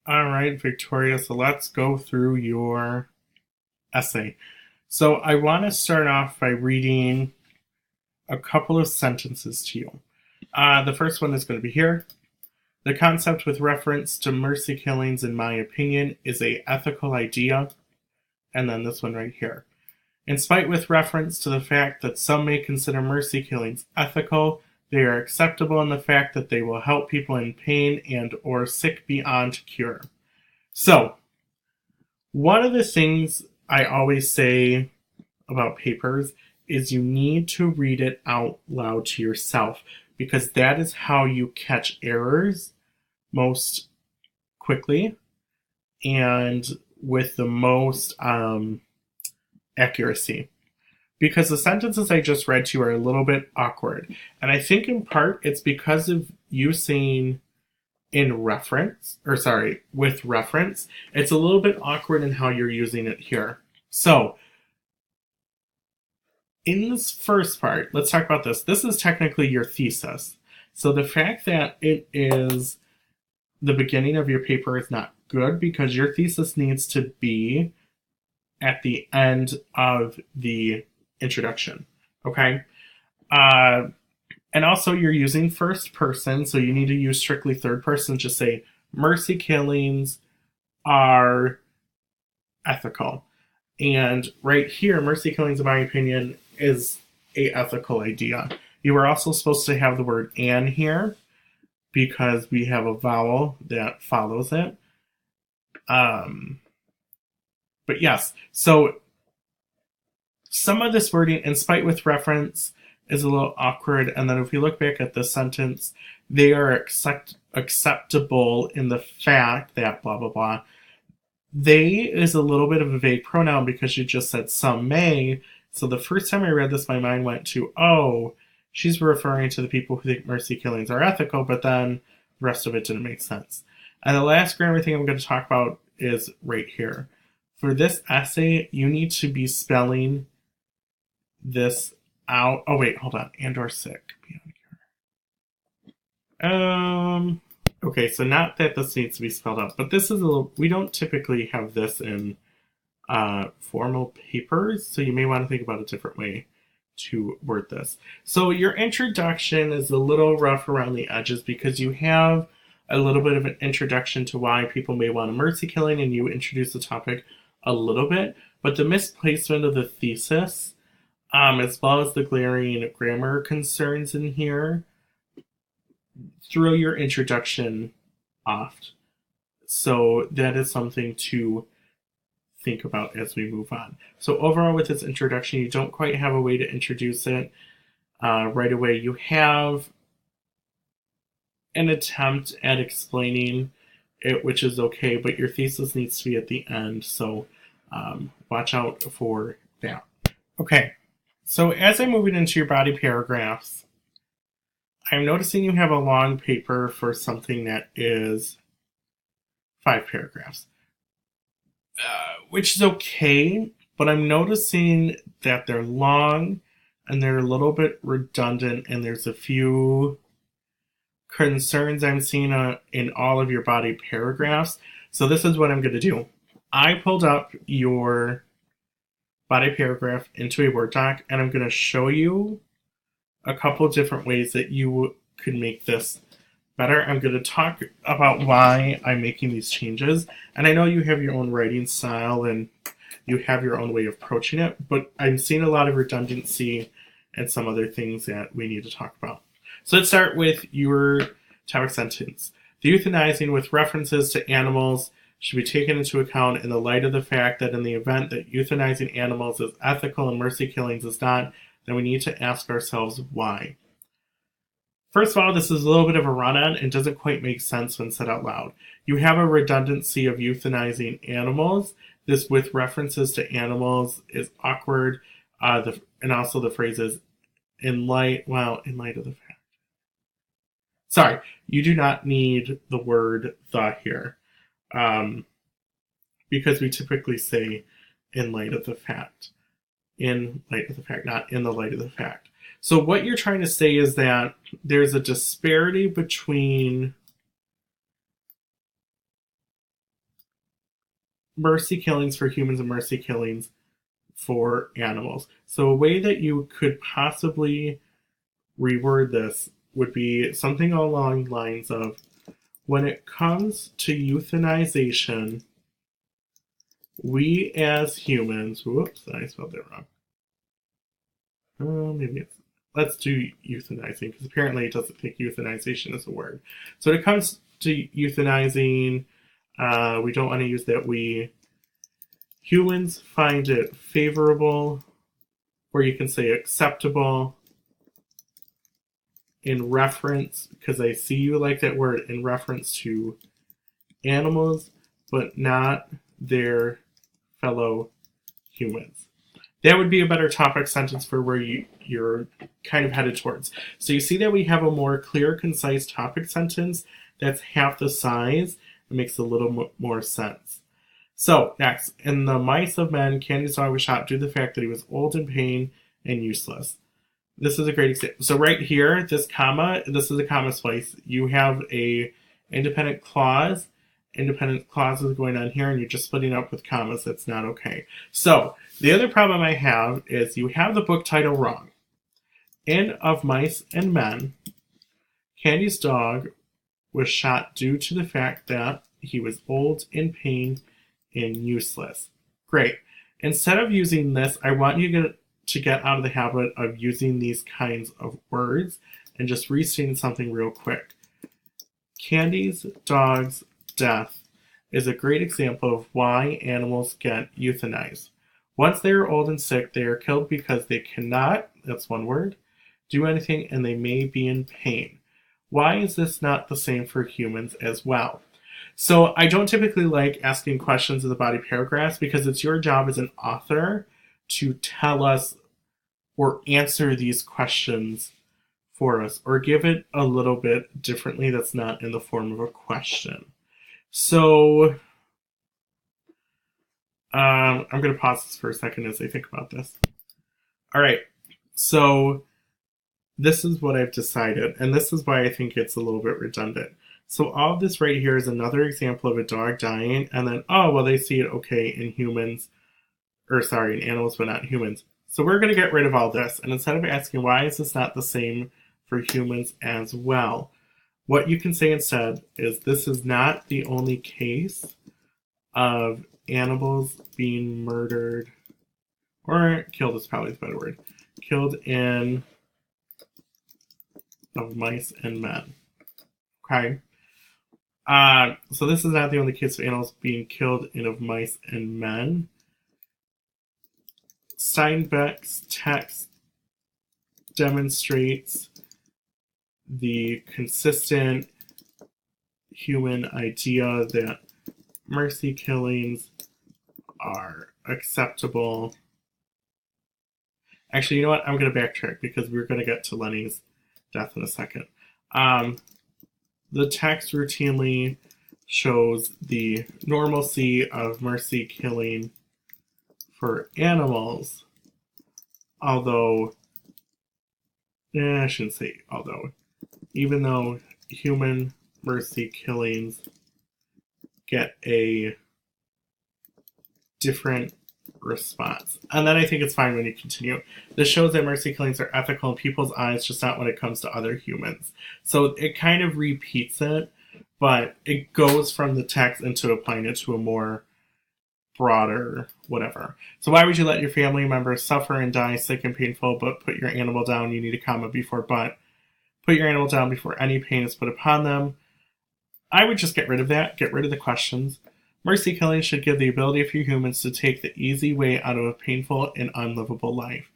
All right, Victoria, so let's go through your essay. So I want to start off by reading a couple of sentences to you. The first one is going to be here. The concept with reference to mercy killings, in my opinion, is a ethical idea. And then this one right here. In spite with reference to the fact that some may consider mercy killings ethical, they are acceptable in the fact that they will help people in pain and or sick beyond cure. So, one of the things I always say about papers is you need to read it out loud to yourself because that is how you catch errors most quickly and with the most accuracy. Because the sentences I just read to you are a little bit awkward. And I think in part it's because of you saying in reference, or sorry, with reference, it's a little bit awkward in how you're using it here. So, in this first part, let's talk about this. This is technically your thesis. So, the fact that it is the beginning of your paper is not good because your thesis needs to be at the end of the introduction. Okay? Uh, and also, you're using first person, so you need to use strictly third person. Just say, mercy killings are ethical. And right here, mercy killings, in my opinion, is a ethical idea. You are also supposed to have the word "and" here because we have a vowel that follows it. But yes, so some of this wording, in spite with reference, is a little awkward. And then if we look back at the sentence, they are acceptable in the fact that blah, blah, blah. They is a little bit of a vague pronoun because you just said some may. So the first time I read this, my mind went to, oh, she's referring to the people who think mercy killings are ethical, but then the rest of it didn't make sense. And the last grammar thing I'm going to talk about is right here. For this essay, you need to be spelling this out. Oh, wait, hold on. And or sick. Okay, so not that this needs to be spelled out, but this is a little, we don't typically have this in formal papers, so you may want to think about a different way to word this. So your introduction is a little rough around the edges because you have a little bit of an introduction to why people may want a mercy killing and you introduce the topic a little bit, but the misplacement of the thesis, as well as the glaring grammar concerns in here, throw your introduction off. So that is something to think about as we move on. So overall with this introduction, you don't quite have a way to introduce it right away. You have an attempt at explaining it, which is okay, but your thesis needs to be at the end. So watch out for that. Okay, so as I'm moving into your body paragraphs, I'm noticing you have a long paper for something that is 5 paragraphs, which is okay, but I'm noticing that they're long and they're a little bit redundant, and there's a few concerns I'm seeing in all of your body paragraphs. So this is what I'm going to do. I pulled up your body paragraph into a Word doc, and I'm going to show you a couple different ways that you could make this better. I'm going to talk about why I'm making these changes. And I know you have your own writing style and you have your own way of approaching it, but I'm seeing a lot of redundancy and some other things that we need to talk about. So let's start with your topic sentence. The euthanizing with references to animals should be taken into account in the light of the fact that in the event that euthanizing animals is ethical and mercy killings is not, then we need to ask ourselves why. First of all, this is a little bit of a run-on and doesn't quite make sense when said out loud. You have a redundancy of euthanizing animals. This with references to animals is awkward. And also the phrases in light of the fact. Sorry, you do not need the word the here. Because we typically say in light of the fact. In light of the fact, not in the light of the fact. So what you're trying to say is that there's a disparity between mercy killings for humans and mercy killings for animals. So a way that you could possibly reword this would be something along the lines of, when it comes to euthanization, we as humans, whoops, I spelled that wrong. Let's do euthanizing, because apparently it doesn't think euthanization is a word. So when it comes to euthanizing, we don't want to use that we. Humans find it favorable, or you can say acceptable, in reference, because I see you like that word, in reference to animals, but not their fellow humans. That would be a better topic sentence for where you're kind of headed towards. So you see that we have a more clear, concise topic sentence that's half the size. It makes a little more sense. So next, in the mice of men, Candy's dog was shot due to the fact that he was old, in pain, and useless. This is a great example. So right here, this is a comma splice. You have a independent clause. Independent clauses going on here, and you're just splitting up with commas. That's not okay. So the other problem I have is you have the book title wrong. In Of Mice and Men, Candy's dog was shot due to the fact that he was old, in pain, and useless. Great. Instead of using this, I want you to get out of the habit of using these kinds of words and just restating something real quick. Candy's dog's death is a great example of why animals get euthanized. Once they are old and sick, they are killed because they cannot, that's one word, do anything, and they may be in pain. Why is this not the same for humans as well? So I don't typically like asking questions in the body paragraphs, because it's your job as an author to tell us or answer these questions for us, or give it a little bit differently that's not in the form of a question. So I'm going to pause this for a second as I think about this. All right, so this is what I've decided, and this is why I think it's a little bit redundant. So all of this right here is another example of a dog dying, and then, oh, well, they see it okay in humans, in animals, but not humans. So we're going to get rid of all this, and instead of asking why is this not the same for humans as well, what you can say instead is, this is not the only case of animals being murdered, or killed is probably the better word, killed in Of Mice and Men. Okay? So this is not the only case of animals being killed in Of Mice and Men. Steinbeck's text demonstrates the consistent human idea that mercy killings are acceptable. Actually, you know what? I'm going to backtrack, because we're going to get to Lenny's death in a second. The text routinely shows the normalcy of mercy killing for animals, although, I shouldn't say although, even though human mercy killings get a different response. And then I think it's fine when you continue. This shows that mercy killings are ethical in people's eyes, just not when it comes to other humans. So it kind of repeats it, but it goes from the text into applying it to a more broader whatever. So why would you let your family members suffer and die sick and painful, but put your animal down? You need a comma before but. Put your animal down before any pain is put upon them. I would just get rid of that. Get rid of the questions. Mercy killing should give the ability for humans to take the easy way out of a painful and unlivable life.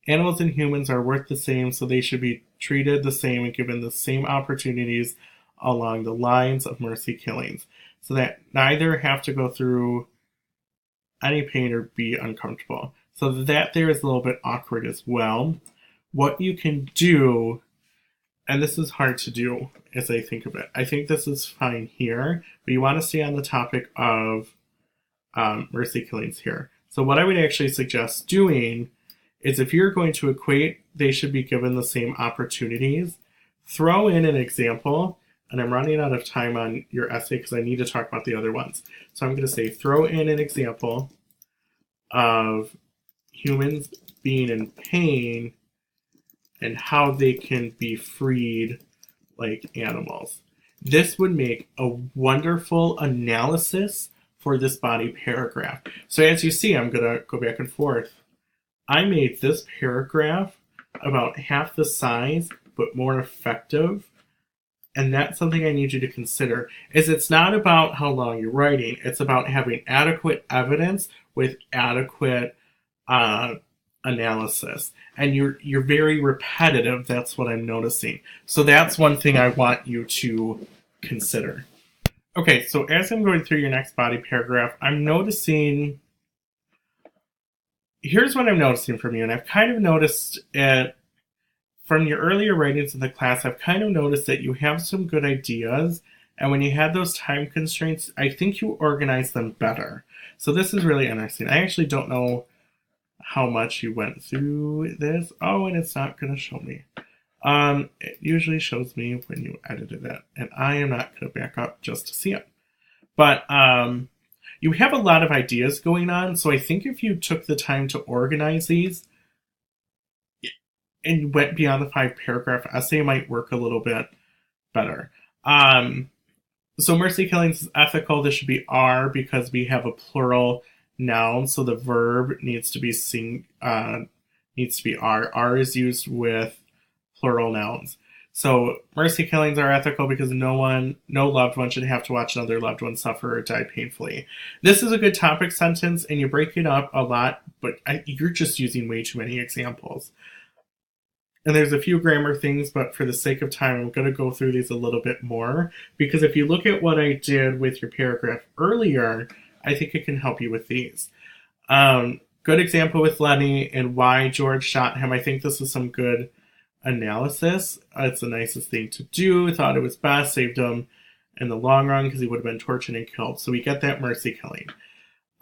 Animals and humans are worth the same, so they should be treated the same and given the same opportunities along the lines of mercy killings, so that neither have to go through any pain or be uncomfortable. So that there is a little bit awkward as well. What you can do, and this is hard to do as I think of it, I think this is fine here, but you want to stay on the topic of mercy killings here. So what I would actually suggest doing is, if you're going to equate they should be given the same opportunities, throw in an example and I'm running out of time on your essay because I need to talk about the other ones. So I'm going to say, throw in an example of humans being in pain and how they can be freed like animals. This would make a wonderful analysis for this body paragraph. So as you see, I'm going to go back and forth. I made this paragraph about half the size, but more effective. And that's something I need you to consider, is it's not about how long you're writing. It's about having adequate evidence with adequate analysis. And you're very repetitive. That's what I'm noticing. So that's one thing I want you to consider. Okay, so as I'm going through your next body paragraph, I'm noticing... Here's what I'm noticing from you, and I've kind of noticed it from your earlier writings in the class. I've kind of noticed that you have some good ideas, and when you had those time constraints, I think you organized them better. So this is really interesting. I actually don't know how much you went through this. Oh, and it's not going to show me. It usually shows me when you edited it, and I am not going to back up just to see it. But you have a lot of ideas going on, so I think if you took the time to organize these and went beyond the 5-paragraph essay, it might work a little bit better. So mercy killings is ethical. This should be R because we have a plural noun, so the verb needs to be R. R is used with plural nouns. So mercy killings are ethical because no loved one should have to watch another loved one suffer or die painfully. This is a good topic sentence, and you break it up a lot, but you're just using way too many examples. And there's a few grammar things, but for the sake of time, I'm going to go through these a little bit more, because if you look at what I did with your paragraph earlier, I think it can help you with these. Good example with Lenny and why George shot him. I think this is some good analysis. It's the nicest thing to do. Thought it was best, saved him in the long run because he would have been tortured and killed. So we get that mercy killing.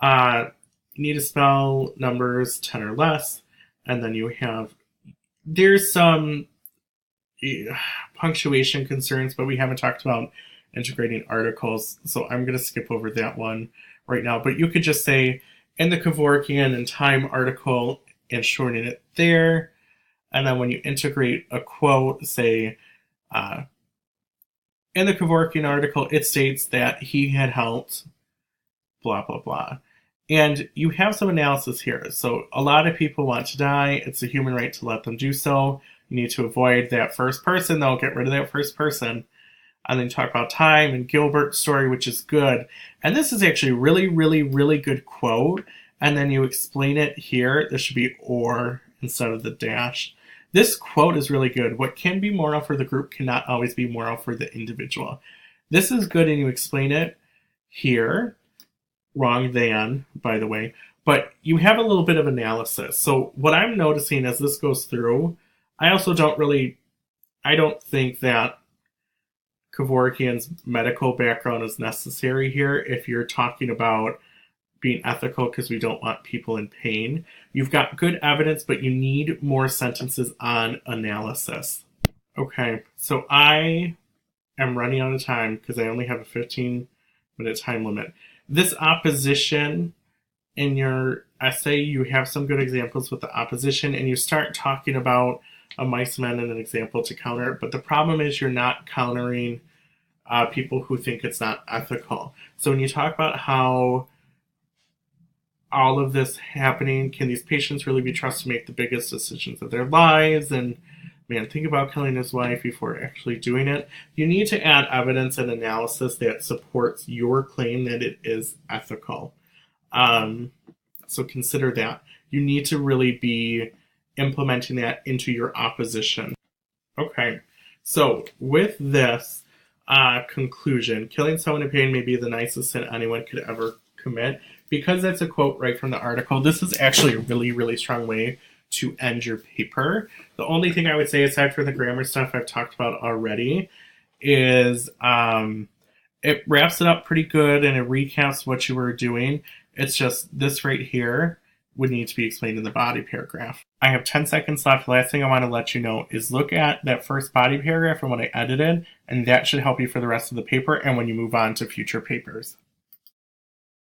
You need to spell numbers 10 or less, and then you have... There's some punctuation concerns, but we haven't talked about integrating articles, so I'm going to skip over that one right now. But you could just say, in the Kevorkian and Time article, and shorten it there. And then when you integrate a quote, say, in the Kevorkian article, it states that he had helped, blah, blah, blah. And you have some analysis here. So a lot of people want to die. It's a human right to let them do so. You need to avoid that first person, though. Get rid of that first person. And then talk about Time and Gilbert's story, which is good. And this is actually a really, really, really good quote. And then you explain it here. There should be or instead of the dash. This quote is really good. What can be moral for the group cannot always be moral for the individual. This is good, and you explain it here. Wrong than, by the way. But you have a little bit of analysis. So what I'm noticing as this goes through, I don't think that Kevorkian's medical background is necessary here if you're talking about being ethical because we don't want people in pain. You've got good evidence, but you need more sentences on analysis. Okay, so I am running out of time because I only have a 15-minute time limit. This opposition in your essay, you have some good examples with the opposition, and you start talking about a mice man and an example to counter it, but the problem is you're not countering people who think it's not ethical. So when you talk about how all of this happening, can these patients really be trusted to make the biggest decisions of their lives? And man, think about killing his wife before actually doing it. You need to add evidence and analysis that supports your claim that it is ethical. So consider that. You need to really be implementing that into your opposition. Okay, so with this conclusion, killing someone in pain may be the nicest sin anyone could ever commit. Because that's a quote right from the article, this is actually a really, really strong way to end your paper. The only thing I would say, aside from the grammar stuff I've talked about already, is it wraps it up pretty good and it recaps what you were doing. It's just this right here would need to be explained in the body paragraph. I have 10 seconds left. Last thing I want to let you know is look at that first body paragraph and what I edited, and that should help you for the rest of the paper and when you move on to future papers.